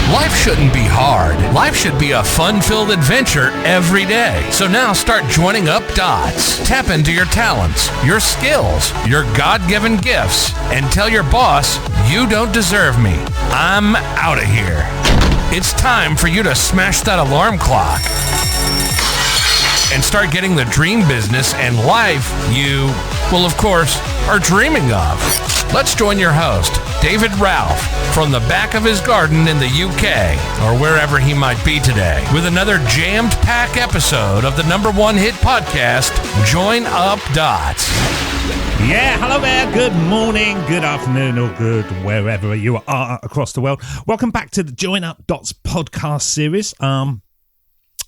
Life shouldn't be hard. Life should be a fun-filled adventure every day. So now start joining up dots. Tap into your talents, your skills, your God-given gifts, and tell your boss, you don't deserve me. I'm out of here. It's time for you to smash that alarm clock and start getting the dream business and life you, well, of course, are dreaming of. Let's join your host, David Ralph, from the back of his garden in the UK, or wherever he might be today, with another jammed-packed episode of the #1 hit podcast, Join Up Dots. Yeah, hello there, good morning, good afternoon, or good wherever you are across the world. Welcome back to the Join Up Dots podcast series.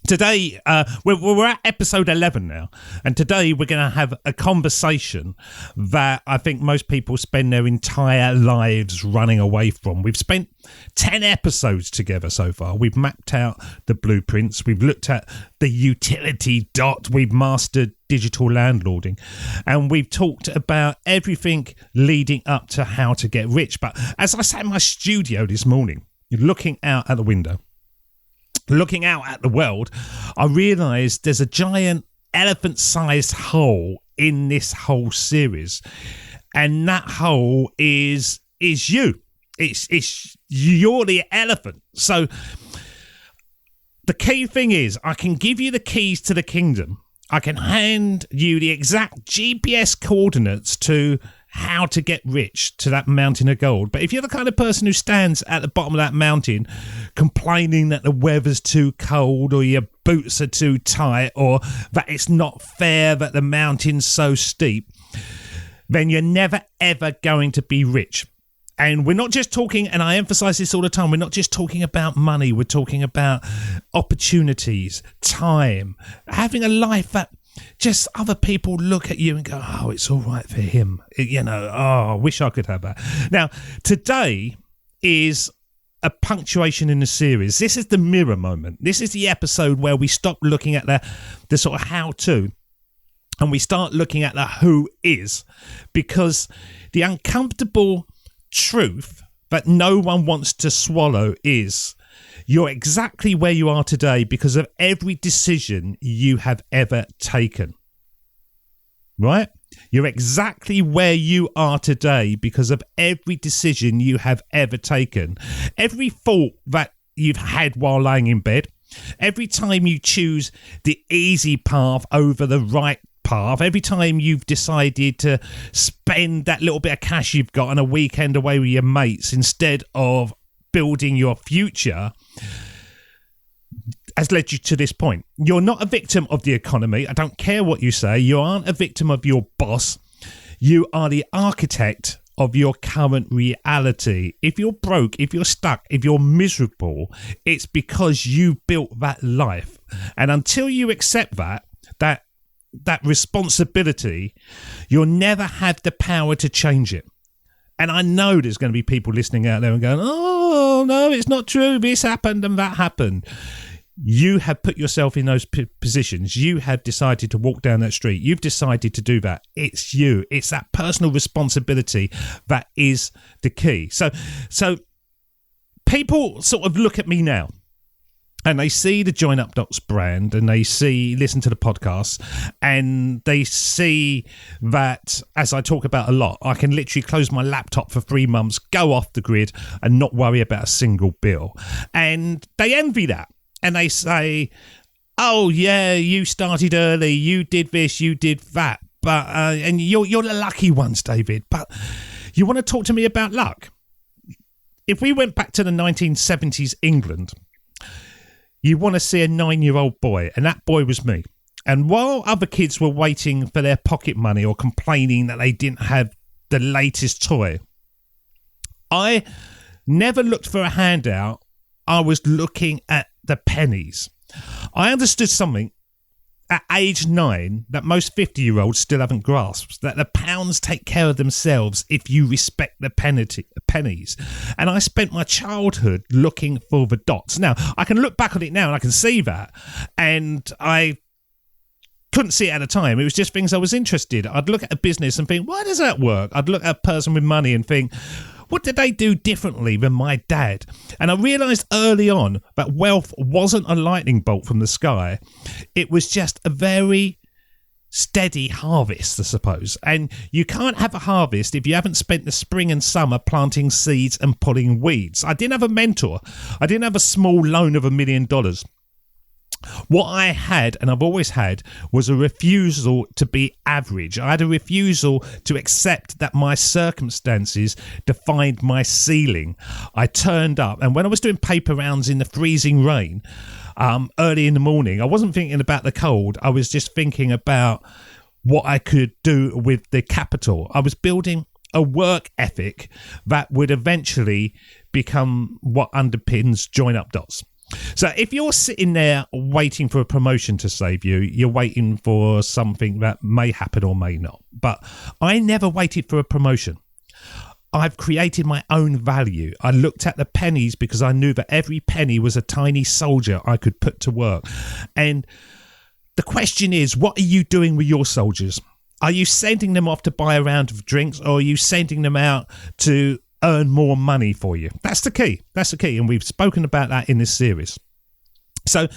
Today, we're at episode 11 now, and today we're going to have a conversation that I think most people spend their entire lives running away from. We've spent 10 episodes together so far. We've mapped out the blueprints, we've looked at the utility dot, we've mastered digital landlording, and we've talked about everything leading up to how to get rich. But as I sat in my studio this morning, looking out at the window, looking out at the world, I realised there's a giant elephant-sized hole in this whole series, and that hole is you. It's you're the elephant. So the key thing is, I can give you the keys to the kingdom. I can hand you the exact GPS coordinates to how to get rich, to that mountain of gold. But if you're the kind of person who stands at the bottom of that mountain complaining that the weather's too cold, or your boots are too tight, or that it's not fair that the mountain's so steep, then you're never ever going to be rich. And we're not just talking, and I emphasize this all the time, we're not just talking about money, we're talking about opportunities, time, having a life that just other people look at you and go, oh, it's all right for him. I wish I could have that. Now, today is a punctuation in the series. This is the mirror moment. This is the episode where we stop looking at the sort of how-to and we start looking at the who is, because the uncomfortable truth that no one wants to swallow is you're exactly where you are today because of every decision you have ever taken. Right? You're exactly where you are today because of every decision you have ever taken. Every thought that you've had while lying in bed, every time you choose the easy path over the right path, every time you've decided to spend that little bit of cash you've got on a weekend away with your mates instead of building your future, has led you to this point. You're not a victim of the economy. I don't care what you say. You aren't a victim of your boss. You are the architect of your current reality. If you're broke, if you're stuck, if you're miserable, it's because you built that life. And until you accept that responsibility, you'll never have the power to change it. And I know there's going to be people listening out there and going, oh, no, it's not true. This happened and that happened. You have put yourself in those positions. You have decided to walk down that street. You've decided to do that. It's you. It's that personal responsibility that is the key. So people sort of look at me now, and they see the Join Up Dots brand, and they listen to the podcast, and they see that, as I talk about a lot, I can literally close my laptop for 3 months, go off the grid, and not worry about a single bill. And they envy that. And they say, oh, yeah, you started early, you did this, you did that. But and you're the lucky ones, David. But you want to talk to me about luck? If we went back to the 1970s England, you want to see a 9-year-old boy, and that boy was me. And while other kids were waiting for their pocket money or complaining that they didn't have the latest toy, I never looked for a handout. I was looking at the pennies. I understood something at age 9 that most 50-year-olds still haven't grasped, that the pounds take care of themselves if you respect the pennies. And I spent my childhood looking for the dots. Now, I can look back on it now and I can see that. And I couldn't see it at the time. It was just things I was interested in. I'd look at a business and think, why does that work? I'd look at a person with money and think, What did they do differently than my dad? And I realised early on that wealth wasn't a lightning bolt from the sky. It was just a very steady harvest, I suppose. And you can't have a harvest if you haven't spent the spring and summer planting seeds and pulling weeds. I didn't have a mentor. I didn't have a small loan of $1 million. What I had, and I've always had, was a refusal to be average. I had a refusal to accept that my circumstances defined my ceiling. I turned up, and when I was doing paper rounds in the freezing rain, early in the morning, I wasn't thinking about the cold. I was just thinking about what I could do with the capital. I was building a work ethic that would eventually become what underpins Join Up Dots. So if you're sitting there waiting for a promotion to save you, you're waiting for something that may happen or may not. But I never waited for a promotion. I've created my own value. I looked at the pennies because I knew that every penny was a tiny soldier I could put to work. And the question is, what are you doing with your soldiers? Are you sending them off to buy a round of drinks, or are you sending them out to earn more money for you? That's the key. That's the key. And we've spoken about that in this series. So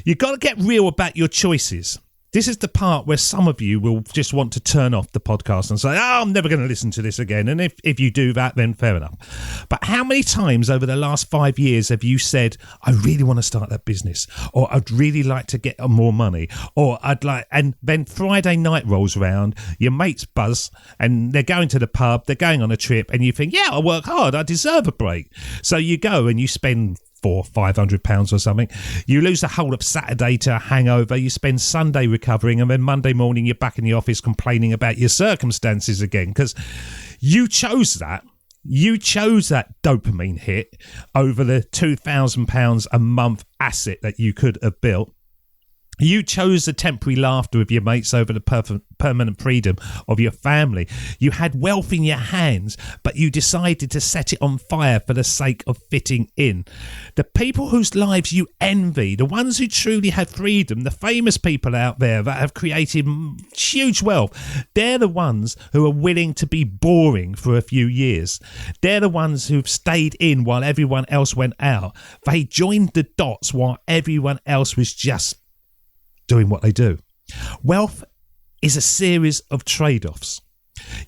you've got to get real about your choices. This is the part where some of you will just want to turn off the podcast and say, oh, I'm never going to listen to this again. And if you do that, then fair enough. But how many times over the last 5 years have you said, I really want to start that business, or I'd really like to get more money, or I'd like, and then Friday night rolls around, your mates buzz and they're going to the pub, they're going on a trip, and you think, yeah, I work hard, I deserve a break. So you go and you spend £400-500 or something. You lose the whole of Saturday to a hangover. You spend Sunday recovering, and then Monday morning you're back in the office complaining about your circumstances again, because you chose that. You chose that dopamine hit over the £2,000 a month asset that you could have built. You chose the temporary laughter of your mates over the permanent freedom of your family. You had wealth in your hands, but you decided to set it on fire for the sake of fitting in. The people whose lives you envy, the ones who truly had freedom, the famous people out there that have created huge wealth, they're the ones who are willing to be boring for a few years. They're the ones who've stayed in while everyone else went out. They joined the dots while everyone else was just doing what they do. Wealth is a series of trade-offs.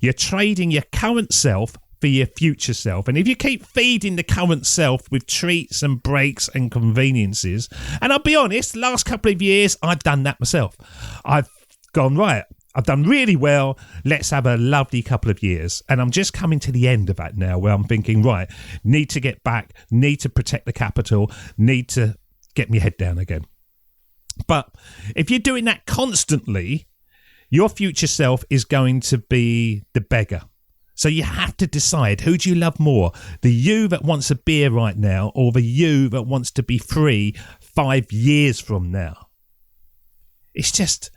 You're trading your current self for your future self. And if you keep feeding the current self with treats and breaks and conveniences, and I'll be honest, the last couple of years, I've done that myself. I've gone, right, I've done really well. Let's have a lovely couple of years. And I'm just coming to the end of that now, where I'm thinking, right, need to get back, need to protect the capital, need to get my head down again. But if you're doing that constantly, your future self is going to be the beggar. So you have to decide, who do you love more? The you that wants a beer right now, or the you that wants to be free 5 years from now? It's just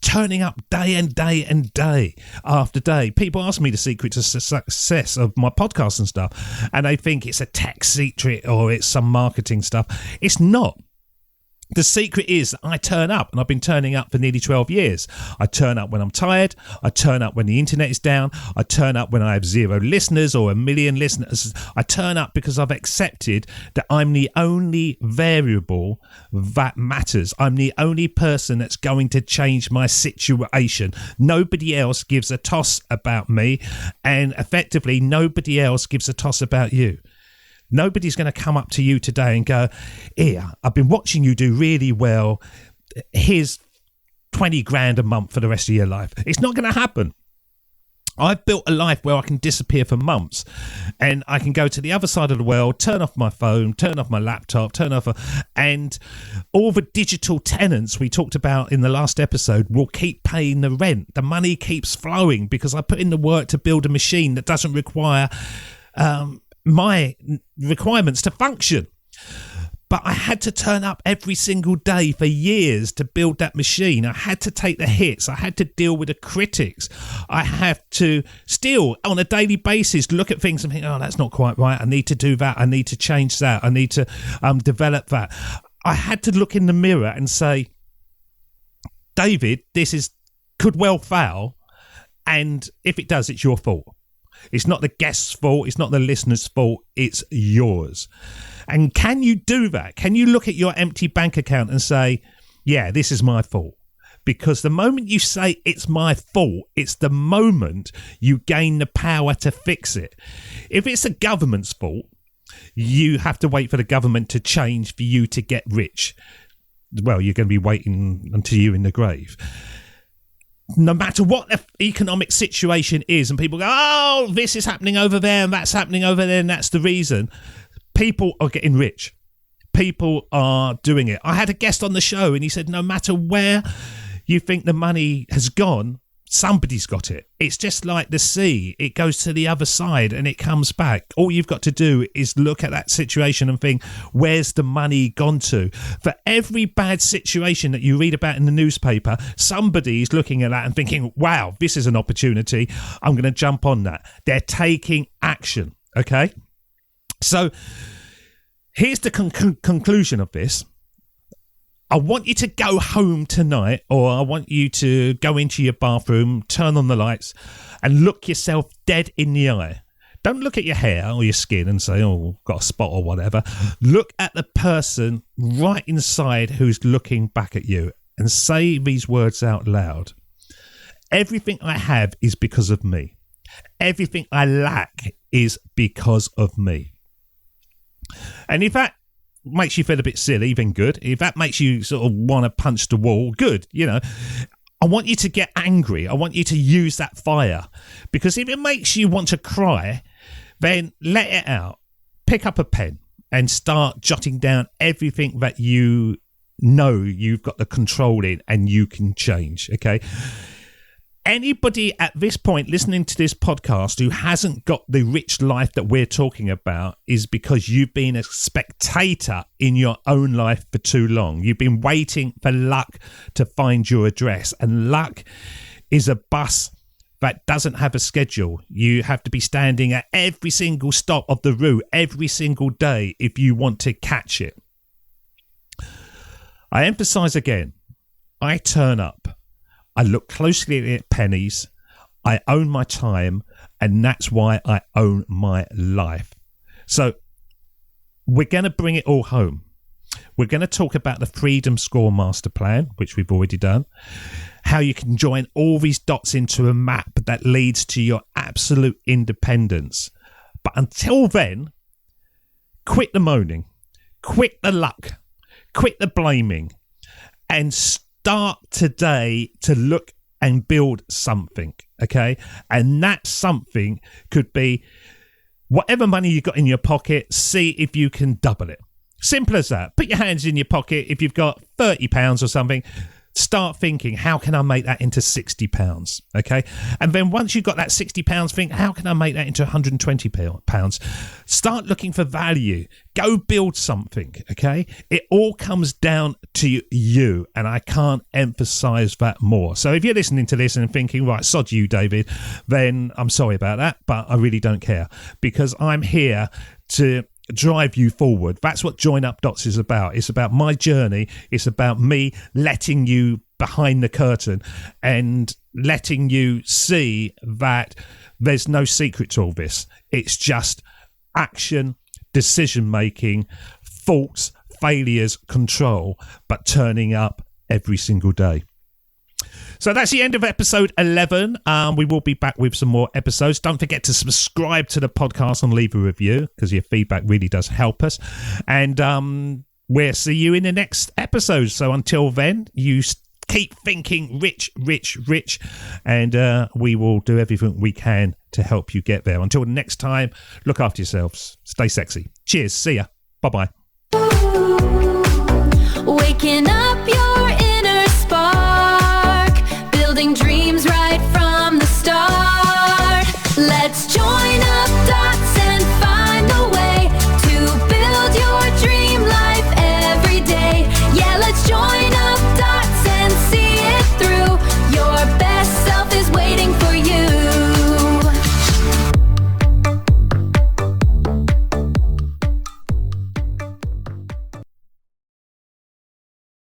turning up day and day and day after day. People ask me the secret to success of my podcast and stuff, and they think it's a tech secret or it's some marketing stuff. It's not. The secret is that I turn up, and I've been turning up for nearly 12 years. I turn up when I'm tired. I turn up when the internet is down. I turn up when I have 0 listeners or 1 million listeners. I turn up because I've accepted that I'm the only variable that matters. I'm the only person that's going to change my situation. Nobody else gives a toss about me, and effectively nobody else gives a toss about you. Nobody's going to come up to you today and go, here, I've been watching you do really well. Here's 20 grand a month for the rest of your life. It's not going to happen. I've built a life where I can disappear for months, and I can go to the other side of the world, turn off my phone, turn off my laptop, and all the digital tenants we talked about in the last episode will keep paying the rent. The money keeps flowing because I put in the work to build a machine that doesn't require my requirements to function. But I had to turn up every single day for years to build that machine. I had to take the hits. I had to deal with the critics. I have to still, on a daily basis, look at things and think, oh, that's not quite right. I need to do that. I need to change that. I need to develop that. I had to look in the mirror and say, David, could well fail. And if it does, it's your fault. It's not the guest's fault. It's not the listener's fault. It's yours. And can you do that? Can you look at your empty bank account and say, yeah, this is my fault? Because the moment you say it's my fault, it's the moment you gain the power to fix it. If it's the government's fault, you have to wait for the government to change for you to get rich. Well, you're going to be waiting until you're in the grave. No matter what the economic situation is, and people go, oh, this is happening over there and that's happening over there and that's the reason. People are getting rich. People are doing it. I had a guest on the show and he said, no matter where you think the money has gone, somebody's got it. It's just like the sea. It goes to the other side and it comes back. All you've got to do is look at that situation and think, where's the money gone to? For every bad situation that you read about in the newspaper, somebody's looking at that and thinking, wow, this is an opportunity. I'm going to jump on that. They're taking action. Okay? So here's the conclusion of this. I want you to go home tonight, or I want you to go into your bathroom, turn on the lights, and look yourself dead in the eye. Don't look at your hair or your skin and say, oh, got a spot or whatever. Look at the person right inside who's looking back at you and say these words out loud. Everything I have is because of me. Everything I lack is because of me. And if that makes you feel a bit silly, then good. If that makes you sort of want to punch the wall, good. You know, I want you to get angry. I want you to use that fire, because if it makes you want to cry, then let it out. Pick up a pen and start jotting down everything that you know you've got the control in and you can change. Okay. Anybody at this point listening to this podcast who hasn't got the rich life that we're talking about is because you've been a spectator in your own life for too long. You've been waiting for luck to find your address, and luck is a bus that doesn't have a schedule. You have to be standing at every single stop of the route every single day if you want to catch it. I emphasize again, I turn up. I look closely at pennies, I own my time, and that's why I own my life. So we're going to bring it all home. We're going to talk about the Freedom Score Master Plan, which we've already done, how you can join all these dots into a map that leads to your absolute independence. But until then, quit the moaning, quit the luck, quit the blaming, and start today to look and build something, okay? And that something could be whatever money you got in your pocket, see if you can double it. Simple as that. Put your hands in your pocket. If you've got £30 or something, start thinking, how can I make that into £60, okay? And then once you've got that £60, think, how can I make that into £120? Start looking for value. Go build something, okay? It all comes down to you, and I can't emphasize that more. So if you're listening to this and thinking, right, sod you, David, then I'm sorry about that, but I really don't care, because I'm here to drive you forward. That's what Join Up Dots is about. It's about my journey. It's about me letting you behind the curtain and letting you see that there's no secret to all this. It's just action, decision making, faults, failures, control, but turning up every single day. So that's the end of episode 11. We will be back with some more episodes. Don't forget to subscribe to the podcast and leave a review, because your feedback really does help us. And we'll see you in the next episode. So until then, you keep thinking rich, rich, rich, and we will do everything we can to help you get there. Until next time, look after yourselves. Stay sexy. Cheers. See ya. Bye-bye. Waking up your inner spark, building dreams.